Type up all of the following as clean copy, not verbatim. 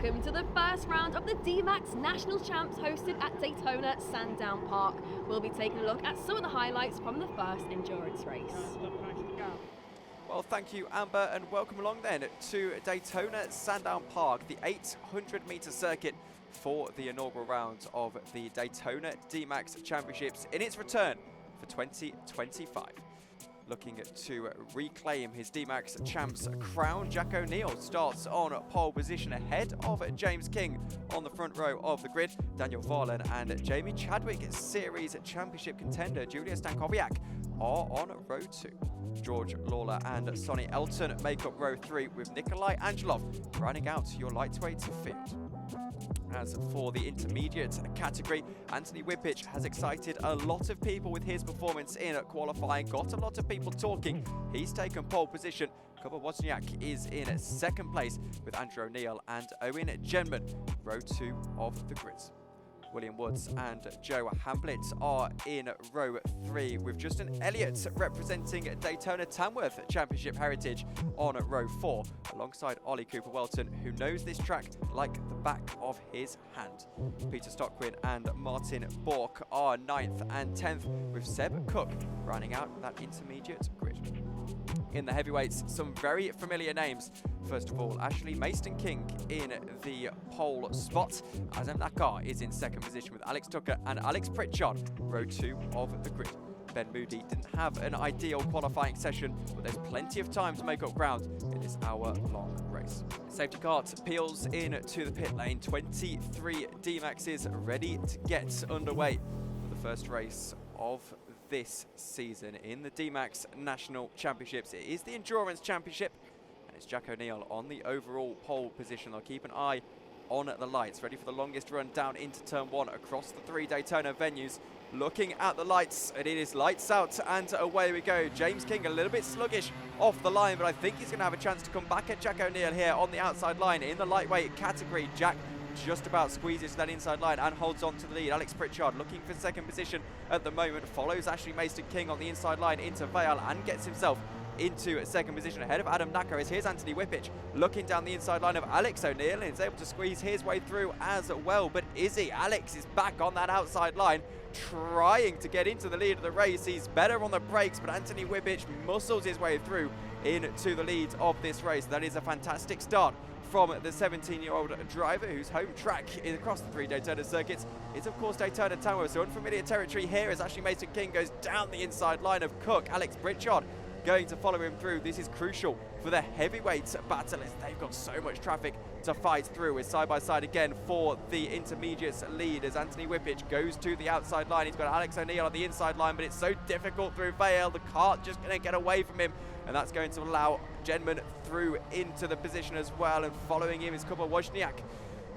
Welcome to the first round of the DMAX National Champs hosted at Daytona Sandown Park. We'll be taking a look at some of the highlights from the first endurance race. Well, thank you, Amber, and welcome along then to Daytona Sandown Park, the 800-metre circuit for the inaugural round of the Daytona DMAX Championships in its return for 2025. Looking to reclaim his DMAX Champs crown, Jack O'Neill starts on pole position ahead of James King on the front row of the grid. Daniel Varlan and Jamie Chadwick, Series Championship contender Julia Stankowiak, are on row 2. George Lawler and Sonny Elton make up row 3, with Nikolai Angelov rounding out your lightweight field. As for the intermediate category, Anthony Whippich has excited a lot of people with his performance in qualifying, got a lot of people talking. He's taken pole position. Kuba Wozniak is in second place with Andrew O'Neill and Owen Genman, row 2 of the grids. William Woods and Joe Hamblett are in row 3, with Justin Elliott representing Daytona Tamworth Championship heritage on row 4, alongside Ollie Cooper-Welton, who knows this track like the back of his hand. Peter Stockwin and Martin Bork are 9th and 10th, with Seb Cook rounding out that intermediate grid. In the heavyweights, some very familiar names. First of all, Ashley Mason-King in the pole spot. Azam Nakar is in second position with Alex Tucker and Alex Pritchard, row 2 of the grid. Ben Moody didn't have an ideal qualifying session, but there's plenty of time to make up ground in this hour-long race. Safety car peels into the pit lane. 23 DMAXs ready to get underway for the first race of this season in the DMAX National Championships. It is the Endurance Championship, and it's Jack O'Neill on the overall pole position. They'll keep an eye on the lights, ready for the longest run down into turn 1 across the 3 Daytona venues. Looking at the lights, and it is lights out, and away we go. James King a little bit sluggish off the line, but I think he's going to have a chance to come back at Jack O'Neill here on the outside line. In the lightweight category, Jack just about squeezes to that inside line and holds on to the lead. Alex Pritchard looking for second position at the moment, follows Ashley Mason-King on the inside line into Vale and gets himself into second position ahead of Adam Nacker. As here's Anthony Whippich looking down the inside line of Alex O'Neill and is able to squeeze his way through as well. But is he? Alex is back on that outside line, trying to get into the lead of the race. He's better on the brakes, but Anthony Whippich muscles his way through into the lead of this race. That is a fantastic start from the 17-year-old driver, whose home track across the 3 Daytona circuits is, of course, Daytona Tamworth. So unfamiliar territory here as Ashley Mason-King goes down the inside line of Cook. Alex Pritchard going to follow him through. This is crucial for the heavyweight battle, as they've got so much traffic to fight through. It's side by side again for the intermediates lead as Anthony Whippich goes to the outside line. He's got Alex O'Neill on the inside line, but it's so difficult through Vale. The cart just going to get away from him, and that's going to allow Genman through into the position as well, and following him is Kuba Wozniak.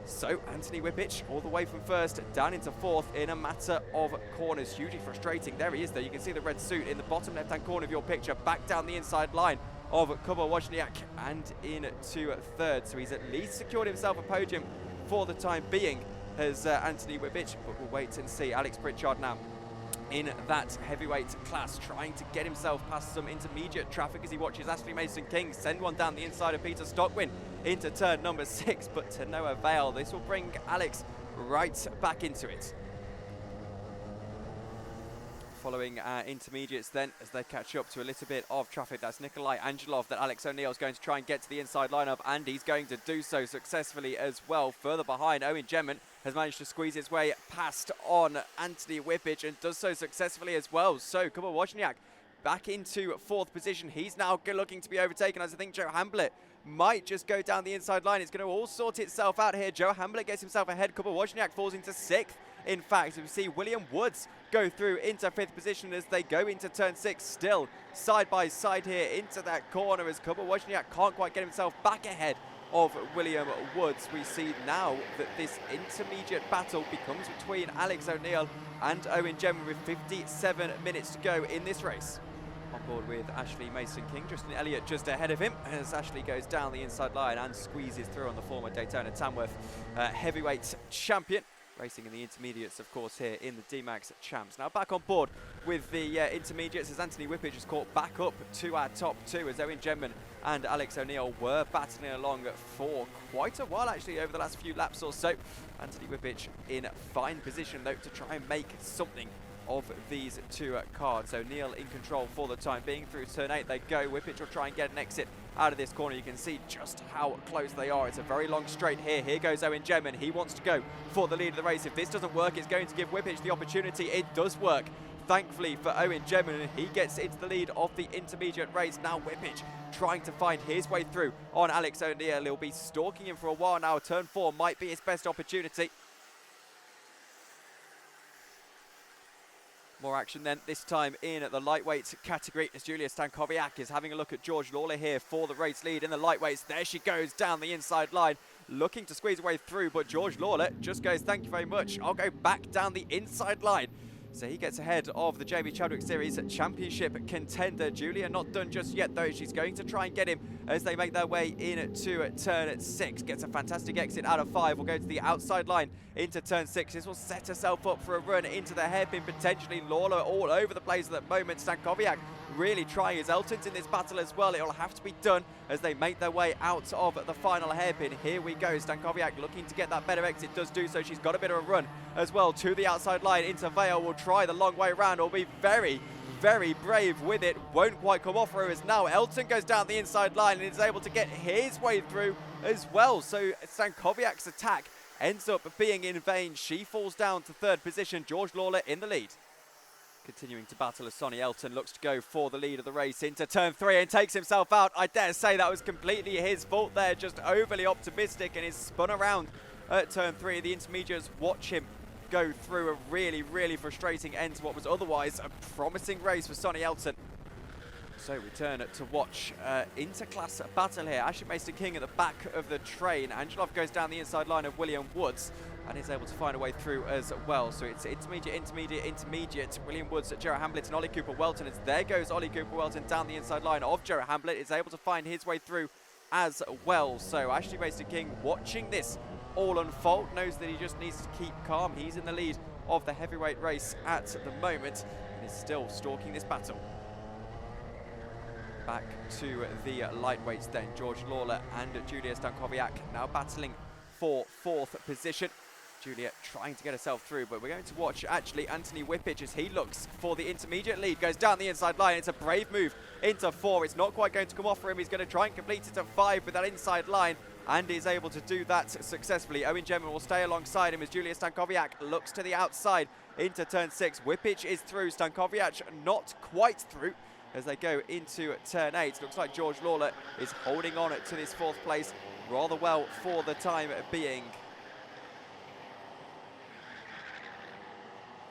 So Anthony Whippich all the way from first down into 4th in a matter of corners. Hugely frustrating. There he is though. You can see the red suit in the bottom left-hand corner of your picture, back down the inside line of Kuba Wozniak and into 3rd. So he's at least secured himself a podium for the time being as Anthony Whippich, but we'll wait and see. Alex Pritchard now in that heavyweight class, trying to get himself past some intermediate traffic as he watches Ashley Mason-King send one down the inside of Peter Stockwin into turn number 6, but to no avail. This will bring Alex right back into it. Following intermediates then, as they catch up to a little bit of traffic, that's Nikolai Angelov that Alex O'Neill is going to try and get to the inside lineup, and he's going to do so successfully as well. Further behind, Owen Genman has managed to squeeze his way past on Anthony Whippich and does so successfully as well. So Kuba Wozniak back into 4th position. He's now looking to be overtaken, as I think Joe Hamblett might just go down the inside line. It's going to all sort itself out here. Joe Hamblett gets himself ahead. Kuba Wozniak falls into 6th. In fact, we see William Woods go through into 5th position as they go into turn 6, still side by side here into that corner, as Kuba Wozniak can't quite get himself back ahead of William Woods. We see now that this intermediate battle becomes between Alex O'Neill and Owen Genman with 57 minutes to go in this race. On board with Ashley Mason-King, Justin Elliott just ahead of him as Ashley goes down the inside line and squeezes through on the former Daytona Tamworth heavyweight champion. Racing in the intermediates, of course, here in the DMAX Champs. Now back on board with the intermediates as Anthony Whippich is caught back up to our top 2 as Owen Genman and Alex O'Neill were battling along for quite a while actually over the last few laps or so. Anthony Whippich in fine position though to try and make something of these two cars. O'Neill in control for the time being. Through turn 8 they go. Whippich will try and get an exit out of this corner. You can see just how close they are. It's a very long straight here. Here goes Owen Gemman. He wants to go for the lead of the race. If this doesn't work, it's going to give Whippich the opportunity. It does work. Thankfully for Owen Gemman, he gets into the lead of the intermediate race. Now Whippich trying to find his way through on Alex O'Neill. He'll be stalking him for a while now. Turn 4 might be his best opportunity. More action then, this time in the lightweight category, as Julia Stankowiak is having a look at George Lawler here for the race lead in the lightweights. There she goes down the inside line, looking to squeeze her way through, but George Lawler just goes, thank you very much, I'll go back down the inside line. So he gets ahead of the Jamie Chadwick Series Championship contender. Julia not done just yet though. She's going to try and get him as they make their way into turn 6. Gets a fantastic exit out of 5. Will go to the outside line into turn 6. This will set herself up for a run into the hairpin potentially. Lawler all over the place at the moment. Stankowiak really trying his Elton's in this battle as well. It'll have to be done as they make their way out of the final hairpin. Here we go. Stankowiak looking to get that better exit. Does do so. She's got a bit of a run as well to the outside line into Vale. Will try the long way around. Will be very, very brave with it. Won't quite come off her as now Elton goes down the inside line and is able to get his way through as well. So Stankowiak's attack ends up being in vain. She falls down to 3rd position. George Lawler in the lead. Continuing to battle as Sonny Elton looks to go for the lead of the race into turn 3 and takes himself out. I dare say that was completely his fault there, just overly optimistic, and is spun around at turn 3. The intermediates watch him go through a really, really frustrating end to what was otherwise a promising race for Sonny Elton. So we turn to watch interclass battle here. Ashley Mason-King at the back of the train. Angelov goes down the inside line of William Woods and is able to find a way through as well. So it's intermediate. William Woods, Jarrett Hamblett and Ollie Cooper-Welton. As there goes Ollie Cooper-Welton down the inside line of Jarrett Hamblett. Is able to find his way through as well. So Ashley Mason-King watching this all unfold, knows that he just needs to keep calm. He's in the lead of the heavyweight race at the moment and is still stalking this battle. Back to the lightweights then. George Lawler and Julia Stankowiak now battling for 4th position. Julia trying to get herself through, but we're going to watch actually Anthony Whippich as he looks for the intermediate lead. Goes down the inside line. It's a brave move into 4. It's not quite going to come off for him. He's going to try and complete it to 5 with that inside line, and is able to do that successfully. Owen Gemman will stay alongside him as Julia Stankowiak looks to the outside into turn 6. Whippich is through. Stankowiak not quite through as they go into turn 8. Looks like George Lawler is holding on to this 4th place rather well for the time being.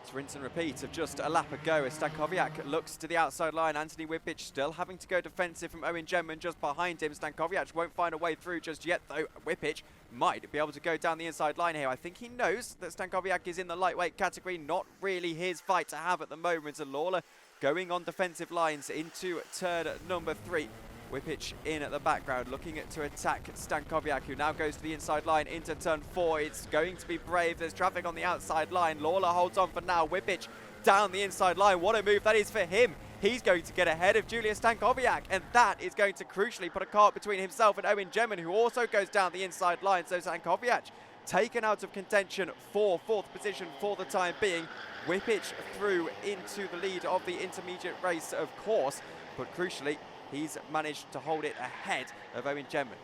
It's rinse and repeat of just a lap ago as Stankowiak looks to the outside line. Anthony Whippich still having to go defensive from Owen Gemman just behind him. Stankowiak won't find a way through just yet though. Whippich might be able to go down the inside line here. I think he knows that Stankowiak is in the lightweight category. Not really his fight to have at the moment. And Lawler going on defensive lines into turn number 3. Whippich in at the background looking to attack Stankowiak, who now goes to the inside line into turn 4. It's going to be brave. There's traffic on the outside line. Lawler holds on for now. Whippich down the inside line. What a move that is for him. He's going to get ahead of Julia Stankowiak, and that is going to crucially put a cart between himself and Owen Gemman, who also goes down the inside line. So Stankowiak taken out of contention for 4th position for the time being. Whippich through into the lead of the intermediate race, of course, but crucially he's managed to hold it ahead of Owen Gemman.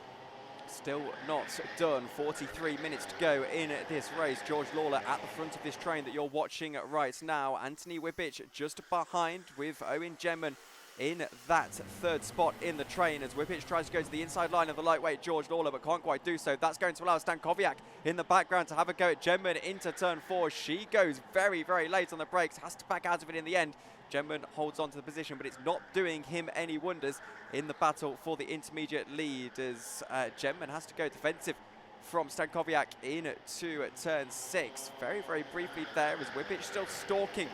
Still not done. 43 minutes to go in this race. George Lawler at the front of this train that you're watching right now. Anthony Whippich just behind with Owen Gemman in that 3rd spot in the train as Whippich tries to go to the inside line of the lightweight George Lawler, but can't quite do so. That's going to allow Stankowiak in the background to have a go at Gemman into turn 4. She goes very, very late on the brakes, has to back out of it in the end. Gemman holds on to the position, but it's not doing him any wonders in the battle for the intermediate lead as Gemman has to go defensive from Stankowiak into turn 6. Very, very briefly there as Whippich still stalking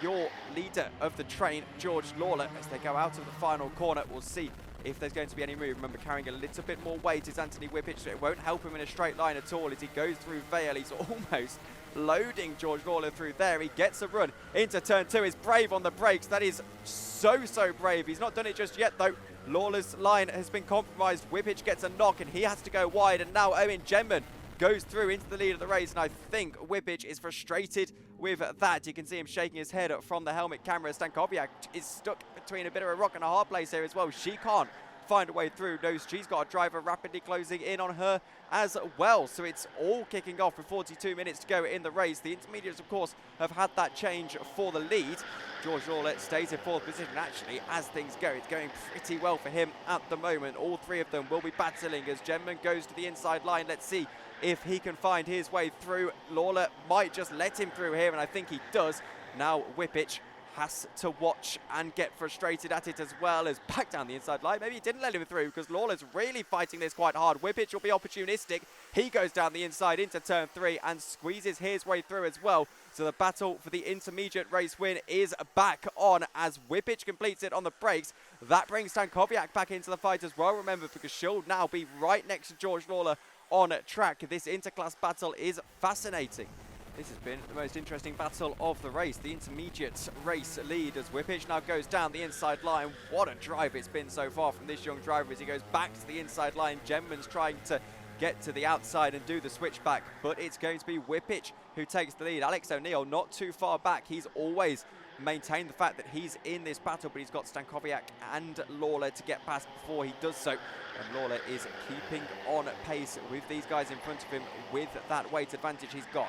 your leader of the train, George Lawler, as they go out of the final corner. We'll see if there's going to be any move. Remember, carrying a little bit more weight is Anthony Whippich, so it won't help him in a straight line at all as he goes through Vale. He's almost loading George Lawler through there. He gets a run into turn 2. Is brave on the brakes. That is so brave. He's not done it just yet though. Lawler's line has been compromised. Whippich gets a knock and he has to go wide, and now Owen Gemman goes through into the lead of the race, and I think Whippich is frustrated with that. You can see him shaking his head from the helmet camera. Stankowiak is stuck between a bit of a rock and a hard place here as well. She can't find a way through. Knows she's got a driver rapidly closing in on her as well. So it's all kicking off with 42 minutes to go in the race. The intermediates, of course, have had that change for the lead. George Lawler stays in fourth position. Actually, as things go, it's going pretty well for him at the moment. All three of them will be battling as Gemman goes to the inside line. Let's see if he can find his way through. Lawler might just let him through here, and I think he does. Now Whippich has to watch and get frustrated at it as well, as back down the inside line. Maybe he didn't let him through because Lawler's really fighting this quite hard. Whippich will be opportunistic. He goes down the inside into turn 3 and squeezes his way through as well. So the battle for the intermediate race win is back on as Whippich completes it on the brakes. That brings Stankowiak back into the fight as well, remember, because she'll now be right next to George Lawler on track. This interclass battle is fascinating. This has been the most interesting battle of the race. The intermediate race lead as Whippich now goes down the inside line. What a drive it's been so far from this young driver as he goes back to the inside line. Gemman's trying to get to the outside and do the switchback, but it's going to be Whippich who takes the lead. Alex O'Neill not too far back. He's always maintained the fact that he's in this battle, but he's got Stankowiak and Lawler to get past before he does so. And Lawler is keeping on pace with these guys in front of him with that weight advantage he's got.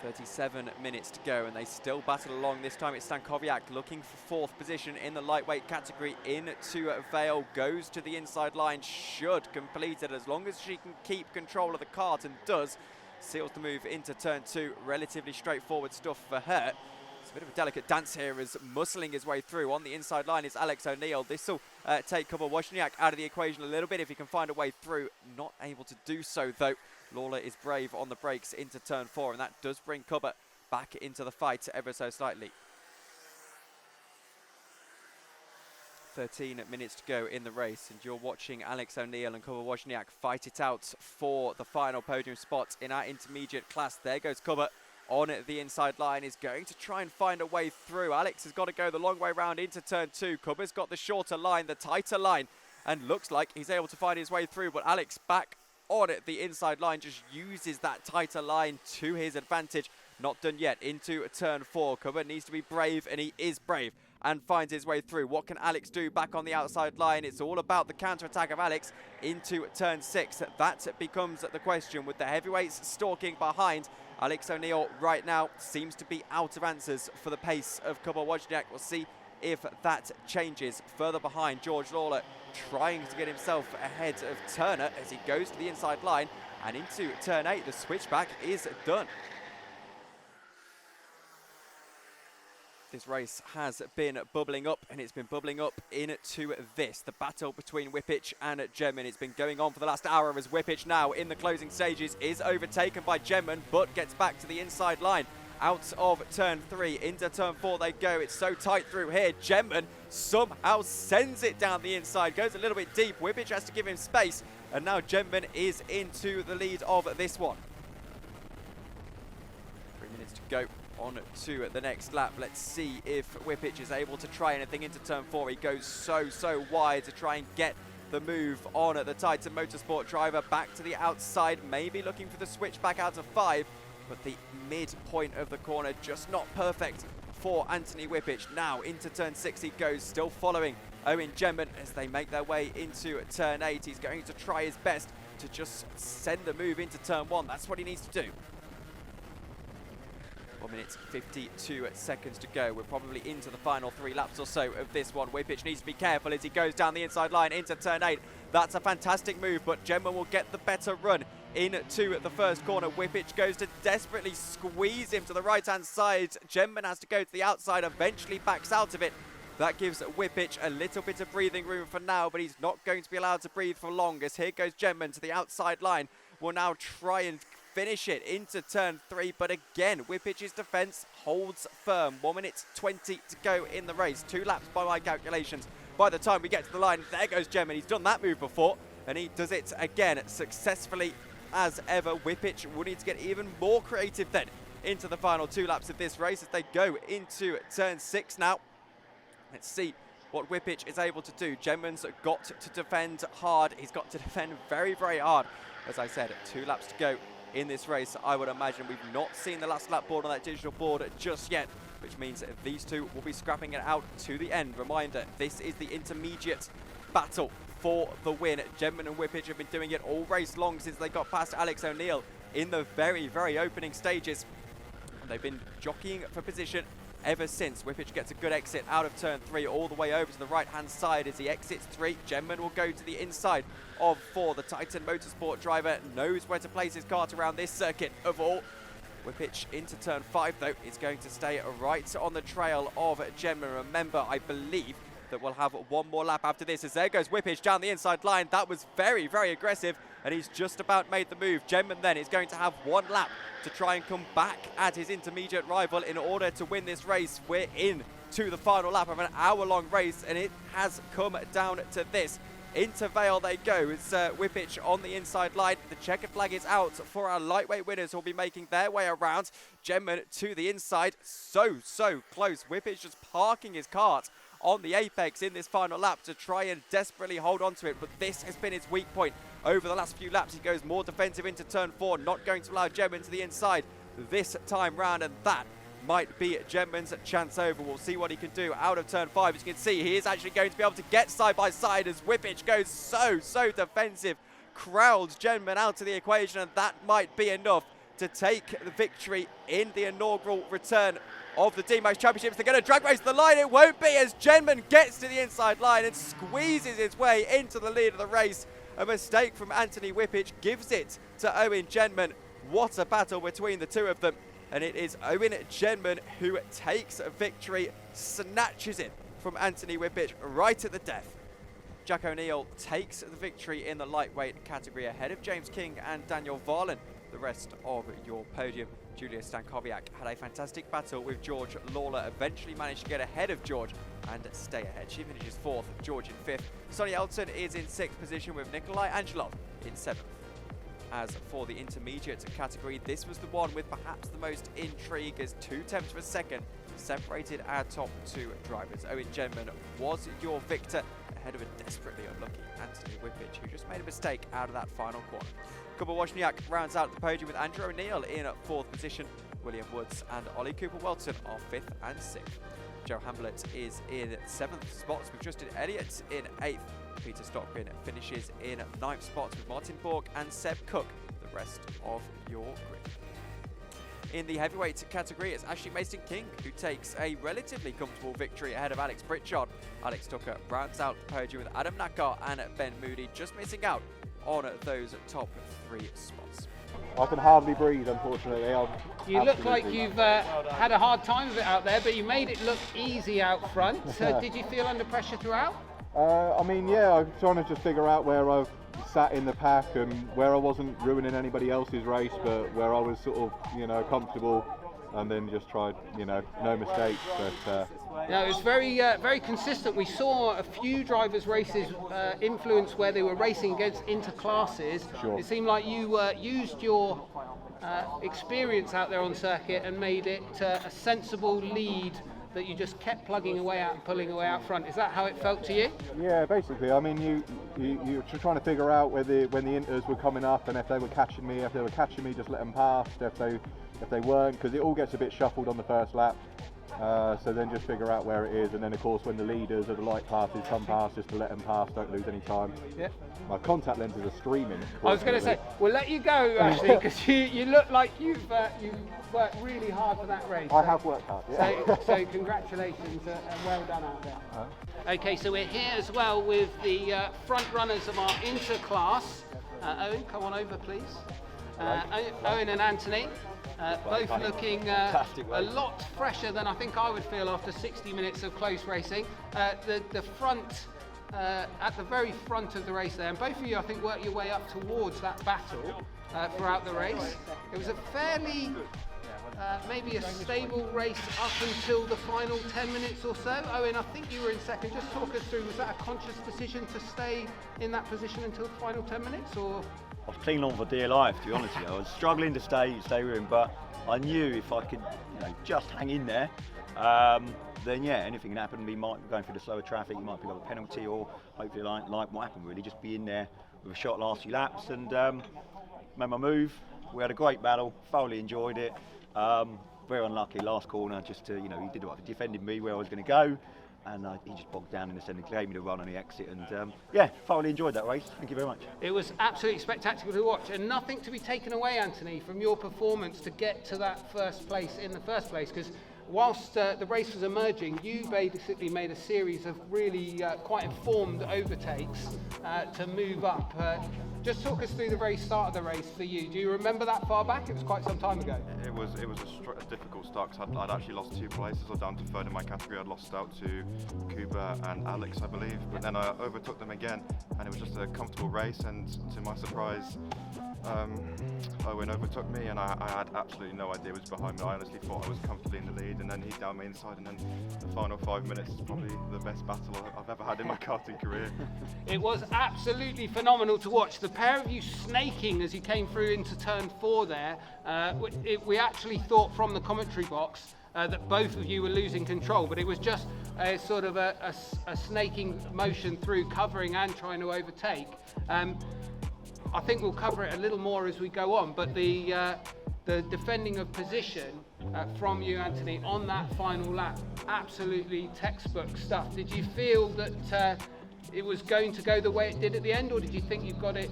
37 minutes to go and they still battle along. This time it's Stankowiak looking for fourth position in the lightweight category into Vale. Goes to the inside line, should complete it as long as she can keep control of the kart, and does. Seals the move into turn 2. Relatively straightforward stuff for her. It's a bit of a delicate dance here as muscling his way through. On the inside line is Alex O'Neill. This will take Kuba Wozniak out of the equation a little bit if he can find a way through. Not able to do so though. Lawler is brave on the brakes into turn 4, and that does bring Kuba back into the fight ever so slightly. 13 minutes to go in the race, and you're watching Alex O'Neill and Kuba Wozniak fight it out for the final podium spot in our intermediate class. There goes Kuba on the inside line, is going to try and find a way through. Alex has got to go the long way round into turn 2. Kuba's got the shorter line, the tighter line, and looks like he's able to find his way through, but Alex back on it, the inside line, just uses that tighter line to his advantage. Not done yet into turn 4. Kuba needs to be brave, and he is brave and finds his way through. What can Alex do back on the outside line? It's all about the counter-attack of Alex into turn 6. That becomes the question with the heavyweights stalking behind. Alex O'Neill right now seems to be out of answers for the pace of Kuba Wozniak. We'll see if that changes. Further behind, George Lawler trying to get himself ahead of Turner as he goes to the inside line, and into turn 8 the switchback is done. This race has been bubbling up, and it's been bubbling up into this, the battle between Whippich and Gemman. It's been going on for the last hour as Whippich now in the closing stages is overtaken by Gemman, but gets back to the inside line. Out of turn 3 into turn 4 they go. It's so tight through here. Gemman somehow sends it down the inside, goes a little bit deep. Whippich has to give him space, and now Gemman is into the lead of this one. 3 minutes to go on to the next lap. Let's see if Whippich is able to try anything into turn 4. He goes so wide to try and get the move on at the Titan Motorsport driver. Back to the outside, maybe looking for the switch back out of 5. But the midpoint of the corner just not perfect for Anthony Whippich. Now into turn 6 he goes, still following Owen Gemman as they make their way into turn 8. He's going to try his best to just send the move into turn 1. That's what he needs to do. 1 minute 52 seconds to go. We're probably into the final 3 laps or so of this one. Whippich needs to be careful as he goes down the inside line into turn 8. That's a fantastic move, but Gemman will get the better run into the first corner. Whippich goes to desperately squeeze him to the right-hand side. Gemman has to go to the outside, eventually backs out of it. That gives Whippich a little bit of breathing room for now, but he's not going to be allowed to breathe for long as here goes Gemman to the outside line. Will now try and finish it into turn 3, but again, Whippich's defense holds firm. 1 minute 20 to go in the race. 2 laps by my calculations. By the time we get to the line, there goes Gemman. He's done that move before, and he does it again successfully as ever. Whippich will need to get even more creative then into the final 2 laps of this race as they go into turn 6 now. Let's see what Whippich is able to do. Gemman's got to defend hard. He's got to defend very, very hard. As I said, 2 laps to go in this race. I would imagine we've not seen the last lap board on that digital board just yet, which means these two will be scrapping it out to the end. Reminder, this is the intermediate battle for the win. Gemman and Whippich have been doing it all race long since they got past Alex O'Neill in the very, very opening stages. And they've been jockeying for position ever since. Whippich gets a good exit out of turn 3 all the way over to the right-hand side as he exits 3. Gemman will go to the inside of 4. The Titan Motorsport driver knows where to place his kart around this circuit of all. Whippich into turn 5 though is going to stay right on the trail of Gemman. Remember, I believe that we'll have one more lap after this as there goes Whippich down the inside line. That was very, very aggressive and he's just about made the move. Gemman then is going to have one lap to try and come back at his intermediate rival in order to win this race. We're in to the final lap of an hour-long race and it has come down to this. Into Vale they go. It's Whippich on the inside line. The checkered flag is out for our lightweight winners who will be making their way around. Gemman to the inside. So close. Whippich just parking his kart on the apex in this final lap to try and desperately hold on to it, but this has been his weak point over the last few laps. He goes more defensive into turn 4, not going to allow Gemman to the inside this time round, and that might be Gemman's chance over. We'll see what he can do out of turn 5. As you can see, he is actually going to be able to get side by side as Whippich goes so defensive, crowds Gemman out of the equation, and that might be enough to take the victory in the inaugural return of the DMAX Championships. They're going to drag race the line. It won't be as Gemman gets to the inside line and squeezes his way into the lead of the race. A mistake from Anthony Whippich gives it to Owen Gemman. What a battle between the two of them. And it is Owen Gemman who takes a victory, snatches it from Anthony Whippich right at the death. Jack O'Neill takes the victory in the lightweight category ahead of James King and Daniel Varlin. The rest of your podium, Julia Stankowiak had a fantastic battle with George Lawler, eventually managed to get ahead of George and stay ahead. She finishes 4th, George in 5th. Sonny Elton is in 6th position with Nikolai Angelov in 7th. As for the intermediate category, this was the one with perhaps the most intrigue as 2 tenths of a second separated our top 2 drivers. Owen Gemman was your victor ahead of a desperately unlucky Anthony Whippich, who just made a mistake out of that final corner. Kuba Wozniak rounds out the podium with Andrew O'Neill in 4th position. William Woods and Ollie Cooper-Welton are 5th and 6th. Joe Hamblett is in 7th spots with Justin Elliott in 8th. Peter Stockman finishes in 9th spots with Martin Borg and Seb Cook, the rest of your grid. In the heavyweight category, it's Ashley Mason-King who takes a relatively comfortable victory ahead of Alex Pritchard. Alex Tucker rounds out the podium with Adam Nakar and Ben Moody just missing out on those top 3 spots. I can hardly breathe, unfortunately. You look like you've had a hard time of it out there, but you made it look easy out front. Did you feel under pressure throughout? I mean, yeah, I'm trying to just figure out where I've sat in the pack and where I wasn't ruining anybody else's race, but where I was sort of, comfortable, and then just tried, no mistakes. But no, it was very consistent. We saw a few drivers' races influence where they were racing against interclasses. Sure. It seemed like you used your experience out there on circuit and made it a sensible lead that you just kept plugging away out and pulling away out front. Is that how it felt to you? Yeah, basically. I mean, you're trying to figure out when the inters were coming up and if they were catching me. If they were catching me, just let them pass. If they weren't, because it all gets a bit shuffled on the first lap. So then just figure out where it is, and then of course when the leaders of the light passes come past, just to let them pass, don't lose any time. Yep. My contact lenses are streaming. I was going to say, we'll let you go actually, because you look like you've worked really hard for that race. I have worked hard, yeah. So congratulations and well done out there. Okay, so we're here as well with the front runners of our interclass. Owen, come on over please. Owen and Anthony. Both looking a lot fresher than I think I would feel after 60 minutes of close racing. The front, at the very front of the race there, and both of you I think worked your way up towards that battle throughout the race. It was a fairly, maybe a stable race up until the final 10 minutes or so. Owen, I think you were in second. Just talk us through, was that a conscious decision to stay in that position until the final 10 minutes, or? I was clinging on for dear life, to be honest with you. I was struggling to stay with him, but I knew if I could just hang in there then yeah, anything can happen. We might be going through the slower traffic, you might pick up a penalty, or hopefully like what happened really, just be in there with a shot last few laps, and made my move. We had a great battle, thoroughly enjoyed it. Very unlucky last corner, just to, you know, he did what, defended me where I was going to go, and he just bogged down in the centre, gave me the run on the exit, and yeah, thoroughly enjoyed that race. Thank you very much. It was absolutely spectacular to watch, and nothing to be taken away, Anthony, from your performance to get to that first place in the first place, because whilst the race was emerging, you basically made a series of really quite informed overtakes to move up. Just talk us through the very start of the race for you. Do you remember that far back? It was quite some time ago. It was a difficult start because I'd actually lost 2 places. I was down to 3rd in my category. I'd lost out to Kuba and Alex, I believe. But then I overtook them again, and it was just a comfortable race. And to my surprise, Owen overtook me, and I had absolutely no idea what was behind me. I honestly thought I was comfortably in the lead, and then he down me inside, and then the final 5 minutes is probably the best battle I've ever had in my karting career. It was absolutely phenomenal to watch. The pair of you snaking as you came through into turn 4 there. We actually thought from the commentary box that both of you were losing control, but it was just a sort of a snaking motion through, covering and trying to overtake. I think we'll cover it a little more as we go on, but the defending of position from you, Anthony, on that final lap, absolutely textbook stuff. Did you feel that it was going to go the way it did at the end, or did you think you got it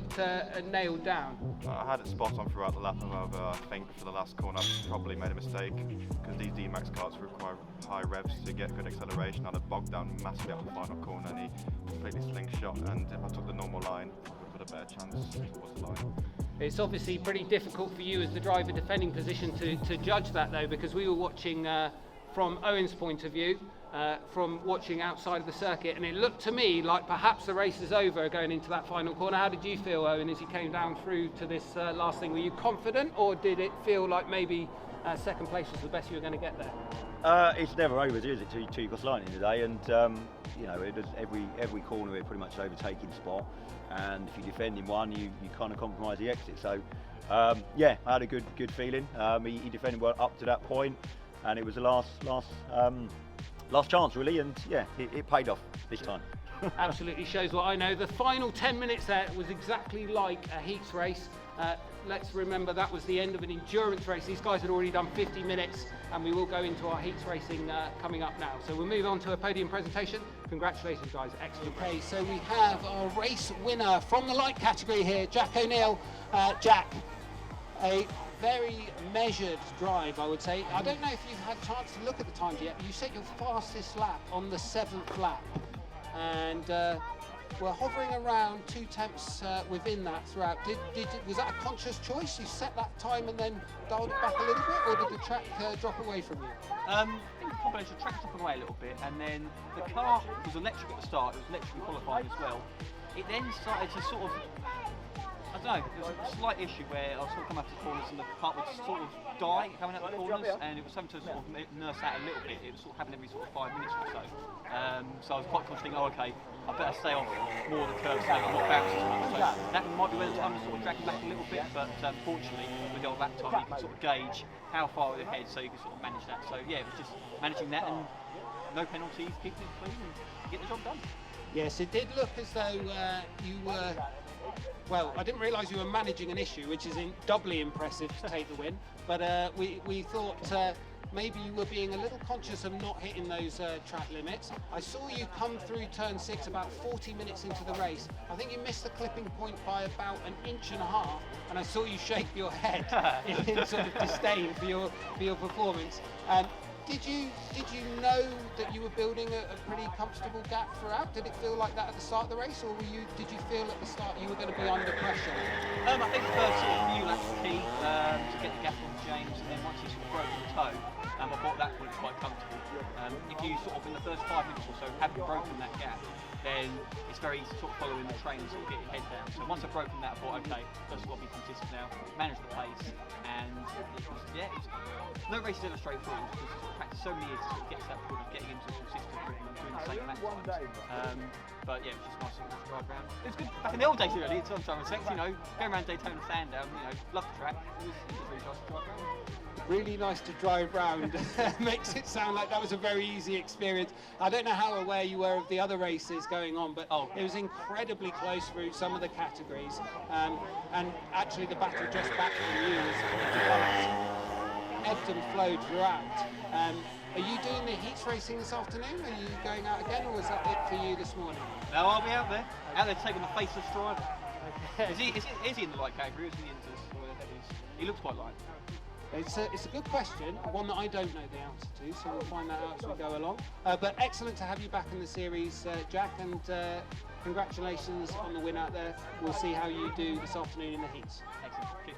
nailed down? I had it spot on throughout the lap, however, I think for the last corner I probably made a mistake because these DMAX karts require high revs to get good acceleration. I had bogged down massively up the final corner, and he completely slingshot, and if I took the normal line, I would have had a better chance towards the line. It's obviously pretty difficult for you as the driver defending position to judge that though, because we were watching from Owen's point of view, from watching outside of the circuit, and it looked to me like perhaps the race is over going into that final corner. How did you feel, Owen, as you came down through to this last thing? Were you confident, or did it feel like maybe second place was the best you were going to get there? It's never over, is it? Till you cross lightning today, and you know, it is every corner it's pretty much an overtaking spot, and if you defend in one, you kind of compromise the exit. So yeah, I had a good feeling. He defended well up to that point, and it was the last chance really, and yeah, it paid off this time. Absolutely shows what I know. The final 10 minutes there was exactly like a heats race. Let's remember that was the end of an endurance race. These guys had already done 50 minutes, and we will go into our heats racing coming up now. So we'll move on to a podium presentation. Congratulations, guys, excellent. Okay, so we have our race winner from the light category here, Jack O'Neill. Jack, a very measured drive, I would say. I don't know if you've had a chance to look at the times yet, but you set your fastest lap on the 7th lap, and we're hovering around 2 tenths within that throughout. Was that a conscious choice? You set that time and then dialed it back a little bit, or did the track drop away from you? I think the combination of track dropped away a little bit, and then the car was electric at the start. It was electrically qualified as well. It then started to sort of, I don't know, there was a slight issue where I was sort of coming out of the corners and the car would sort of die coming out of the corners, and it was something to sort of nurse out a little bit. It was sort of happening every sort of 5 minutes or so. So I was quite conscious thinking, oh, okay, I better stay off more of the curves, so more bounces. So that might be where the time was sort of dragging back a little bit, but fortunately, with the old lap time, you can sort of gauge how far ahead, so you can sort of manage that. So yeah, it was just managing that and no penalties, keeping it clean and get the job done. Yes, it did look as though you were, well, I didn't realise you were managing an issue, which is doubly impressive to take the win, but we thought maybe you were being a little conscious of not hitting those track limits. I saw you come through turn 6 about 40 minutes into the race. I think you missed the clipping point by about 1.5 inches, and I saw you shake your head in sort of disdain for your performance. Did you know that you were building a pretty comfortable gap throughout? Did it feel like that at the start of the race, or did you feel at the start you were going to be under pressure? I think the first sort of few laps were key to get the gap on James, and then once he sort of broke the toe, I thought that was quite comfortable. If you sort of in the first 5 minutes or so haven't broken that gap, then it's very easy to sort of follow in the train and sort of get your head down. So once I've broken that, I thought, okay, just got to be consistent now, manage the pace, and no race is ever straightforward. Because sort of practice so many years to sort of get to that point of getting into a consistent rhythm and doing the same lap times. But yeah, it was just nice to drive around. It was good back in the old days, really. It's on time and sex, you know, going around Daytona Sandown, you know, love the track. It was really nice to drive around. Really nice to drive round. Makes it sound like that was a very easy experience. I don't know how aware you were of the other races going on, but it was incredibly close through some of the categories. And actually the battle just back from you ebbed and flowed throughout. Are you doing the heats racing this afternoon? Are you going out again, or was that it for you this morning? No, I'll be out there taking the faceless driver. Is he in the light category, or is he in the heavies? He looks quite light. It's a good question, one that I don't know the answer to, so we'll find that out as we go along. But excellent to have you back in the series, Jack, and congratulations on the win out there. We'll see how you do this afternoon in the heats. Excellent.